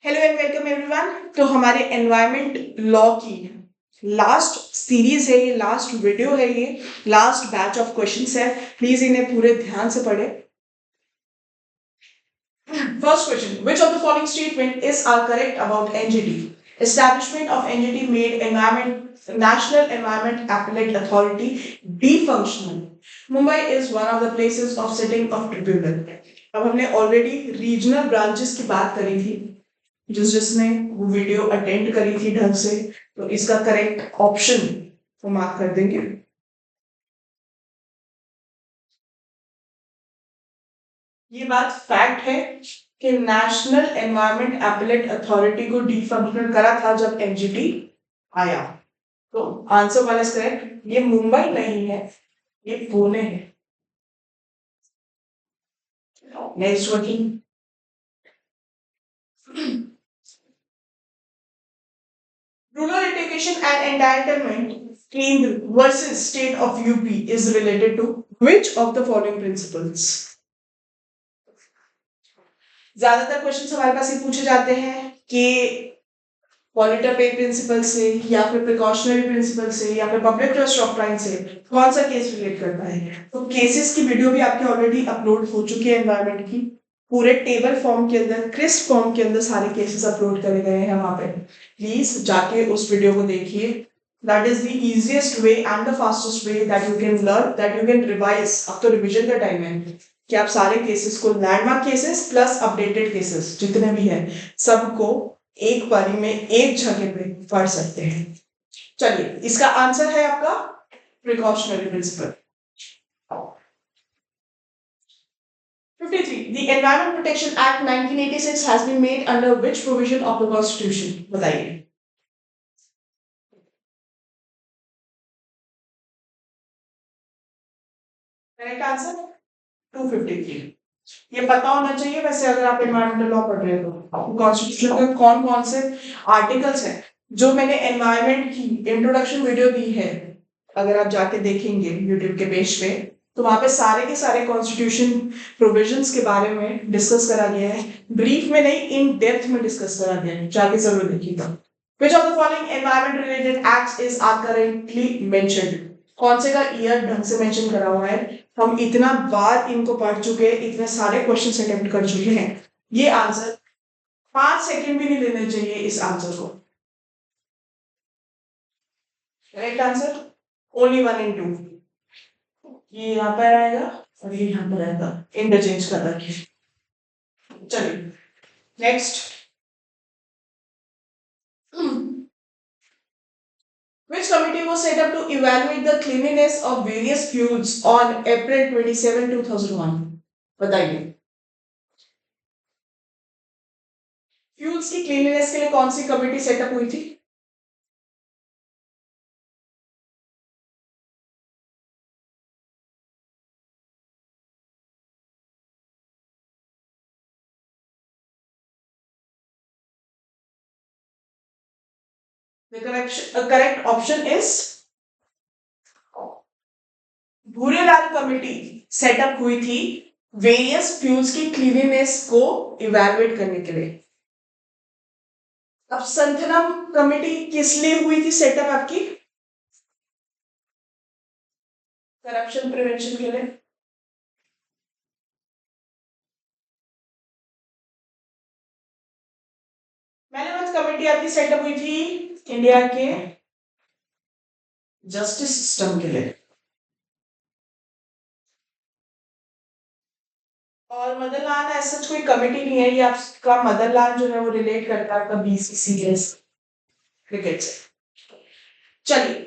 Hello and welcome everyone. तो हमारे environment law की लास्ट सीरीज है, ये लास्ट वीडियो है, ये लास्ट बैच ऑफ क्वेश्चंस है। प्लीज इन्हें पूरे ध्यान से पढ़े। First question, which of the following statement is are correct about NGT? Establishment of NGT made environment National Environment Appellate Authority defunctional. Mumbai is one of the places of sitting of tribunal. अब हमने already regional branches की बात करी थी, जिसने वो video attend करी थी ढंग से, तो इसका करेक्ट ऑप्शन वो मार्क कर देंगे। ये बात फैक्ट है कि नेशनल एनवायरमेंट एपेलेट अथॉरिटी को डीफंक्शनल करा था जब एनजीटी आया। तो आंसर वन इज करेक्ट। ये मुंबई नहीं है, ये पुणे है। Next question, rural education and entitlement केंद्र versus state of UP is related to which of the following principles? ज्यादातर क्वेश्चन हमारे पास ये पूछे जाते हैं कि पॉलिटर पे प्रिंसिपल से या फिर प्रिकॉशनरी प्रिंसिपल से या फिर पब्लिक ट्रस्ट डॉक्ट्राइन से कौन सा केस रिलेट करता है। तो केसेस की वीडियो भी आपके ऑलरेडी अपलोड हो चुकी है एनवायरमेंट की, पूरे टेबल फॉर्म के अंदर, क्रिस्प फॉर्म के अंदर सारे केसेस अपलोड करे गए हैं वहां पे। प्लीज जाके उस वीडियो को देखिए। That is the easiest way and the fastest way that you can learn, that you can revise. अब तो रिविजन का टाइम है कि आप सारे केसेस को, landmark cases plus updated cases जितने भी हैं, सबको एक बारी में एक जगह पे पढ़ सकते हैं। चलिए, इसका आंसर है आपका precautionary principal. 53, the Environment Protection Act 1986 has been made under which provision of the Constitution? बताइए। Correct answer 253। ये पता होना चाहिए वैसे, अगर आप एनवायरमेंटल लॉ पढ़ रहे हो तो कॉन्स्टिट्यूशन के कौन कौन से आर्टिकल्स हैं। जो मैंने एनवायरमेंट की इंट्रोडक्शन वीडियो दी है, अगर आप जाके देखेंगे यूट्यूब के पेज पे, तो वहां पे सारे के सारे कॉन्स्टिट्यूशन प्रोविजंस के बारे में डिस्कस करा गया है। ब्रीफ में नहीं, इन डेप्थ में डिस्कस करा गया है, जाके जरूर देखिएगा। Which of the following environment related acts is are currently mentioned? कौन से का ईयर ढंग से मेंशन करा हुआ है। हम इतना बार इनको पढ़ चुके हैं, इतने सारे क्वेश्चन अटेम्प्ट कर चुके हैं। ये आंसर 5 सेकंड भी नहीं लेने चाहिए इस आंसर को। Correct answer only 1 and 2। ये यहाँ पर आएगा और ये यहाँ पर आएगा, इंटरचेंज कर रखिए। चलिए next, which committee was set up to evaluate the cleanliness of various fuels on April 27, 2001? बताइए। फ्यूल्स की क्लीनलीनेस के लिए कौन सी कमेटी सेटअप हुई थी? The correct option is Bhurelal committee setup हुई थी वेरियस फ्यूल्स की क्लीनलीनेस को इवैल्यूएट करने के लिए। अब संथनम कमेटी किस लिए हुई थी सेटअप आपकी? करप्शन प्रिवेंशन के लिए। मैनेजमेंट कमेटी आपकी सेटअप हुई थी इंडिया के जस्टिस सिस्टम के लिए। और मदरलैंड ऐसा कोई कमेटी नहीं है, ये आपका मदरलैंड जो है वो रिलेट करता है आपका बीसीसीएस क्रिकेट से। चलिए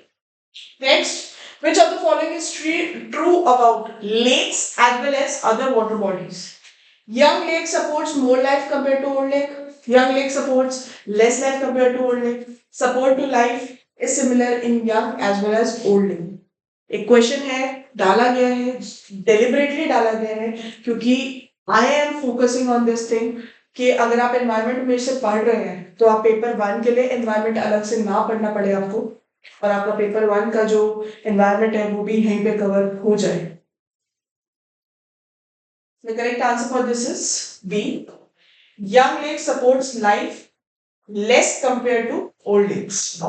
next, which of the following is true about lakes as well as other water bodies? Young lake supports more life compared to old lake. Young lake supports less life compared to old lake. Support to life is similar in young as well as old lake. एक question है, डाला गया है, deliberately डाला गया है, क्योंकि I am focusing on this thing कि अगर आप एनवायरमेंट में से पढ़ रहे हैं तो आप पेपर 1 के लिए एनवायरमेंट अलग से ना पढ़ना पड़े आपको, और आपका पेपर 1 का जो एनवायरमेंट है वो भी यहीं पे कवर हो जाए। The correct answer for this is B. Young lake supports life less compared to old lakes.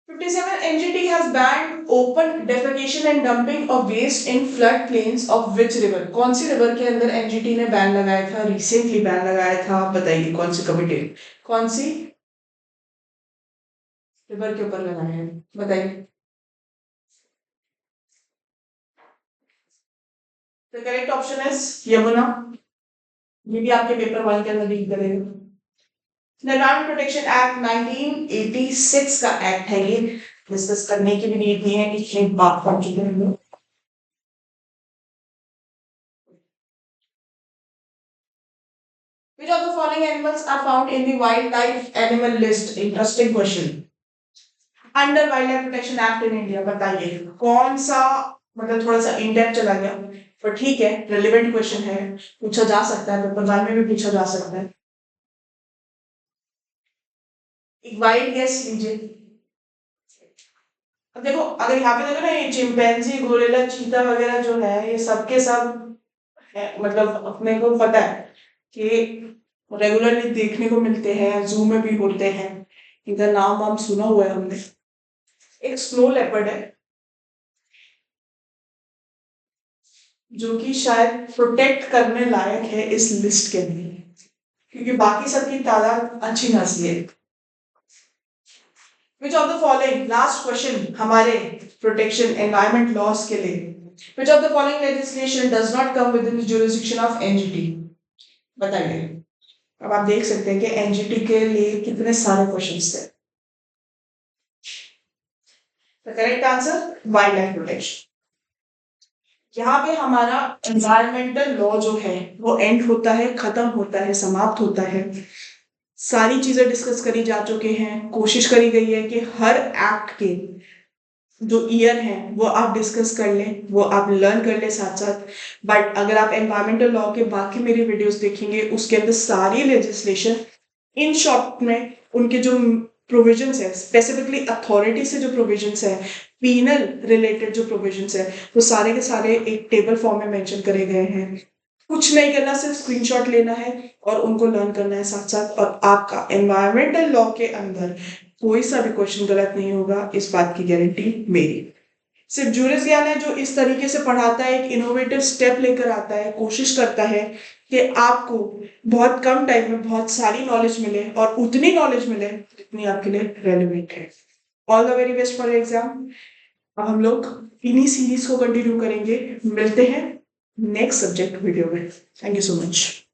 57 NGT has banned open defecation and dumping of waste in flood plains of which river? कौन सी river के अंदर NGT ने ban लगाया था? Recently ban लगाया था, बताइए कौन सी कमिटी, कौन सी रिवर के ऊपर लगाया है, बताइए. The correct option is Yamuna. ये भी आपके पेपर वन के अंदर डील करेगा. एनवायरमेंट प्रोटेक्शन एक्ट 1986 का एक्ट है ये, डिस्कस करने की भी नीड नहीं है कि इतनी बात कर चुके हैं हम लोग. Which of the following animals are found in the wildlife animal list? Interesting question. Under Wildlife Protection Act in India, बताइए कौन सा, मतलब थोड़ा सा इन डेप्थ चला गया, पर ठीक है, रेलिवेंट क्वेश्चन है, पूछा जा सकता है, पेपर वन में भी पूछा जा सकता है. एक वाइल्ड गेस लीजिए. अब देखो, अगर यहाँ पे देखो ना, ये चिंपैंजी, गोरिल्ला, चीता वगैरह जो है, ये सब के सब है, मतलब अपने को पता है कि रेगुलरली देखने को मिलते हैं, जू में भी होते हैं, इनका नाम वाम सुना हुआ है हमने. एक स्नो लेपर्ड है जो कि शायद प्रोटेक्ट करने लायक है इस लिस्ट के अंदर, क्योंकि बाकी सबकी तादाद अच्छी खासी है. Which of the following, last question हमारे प्रोटेक्शन एनवायरमेंट लॉस के लिए, which of the following legislation does not come with in the jurisdiction of NGT? बताइए. अब आप देख सकते हैं कि एनजीटी के लिए कितने सारे क्वेश्चंस थे. The correct answer wild life protection. यहाँ पे हमारा एनवायरमेंटल लॉ जो है वो एंड होता है, खत्म होता है, समाप्त होता है. सारी चीजें डिस्कस करी जा चुके हैं, कोशिश करी गई है कि हर एक्ट के जो ईयर हैं वो आप डिस्कस कर लें, वो आप लर्न कर लें साथ साथ. बट अगर आप एनवायरमेंटल लॉ के बाकी मेरी वीडियोस देखेंगे, उसके अंदर सारी लेजिस्लेशन इन शॉर्ट में उनके जो प्रोविजंस है, स्पेसिफिकली अथॉरिटी से जो प्रोविजंस है, पीनल रिलेटेड जो प्रोविजंस है, वो सारे के सारे एक टेबल फॉर्म में मेंशन करे गए हैं. कुछ नहीं करना, सिर्फ स्क्रीनशॉट लेना है और उनको लर्न करना है साथ साथ, और आपका एनवायरमेंटल लॉ के अंदर कोई सा भी क्वेश्चन गलत नहीं होगा, इस बात की गारंटी मेरी. सिर्फ ज्यूरिस ज्ञान है जो इस तरीके से पढ़ाता है, एक इनोवेटिव स्टेप लेकर आता है, कोशिश करता है कि आपको बहुत कम टाइम में बहुत सारी नॉलेज मिले और उतनी नॉलेज मिले जितनी आपके लिए रेलिवेंट है. All the very best for exam. अब हम लोग इन्हीं सीरीज को कंटिन्यू करेंगे. मिलते हैं नेक्स्ट सब्जेक्ट वीडियो में. Thank you so much.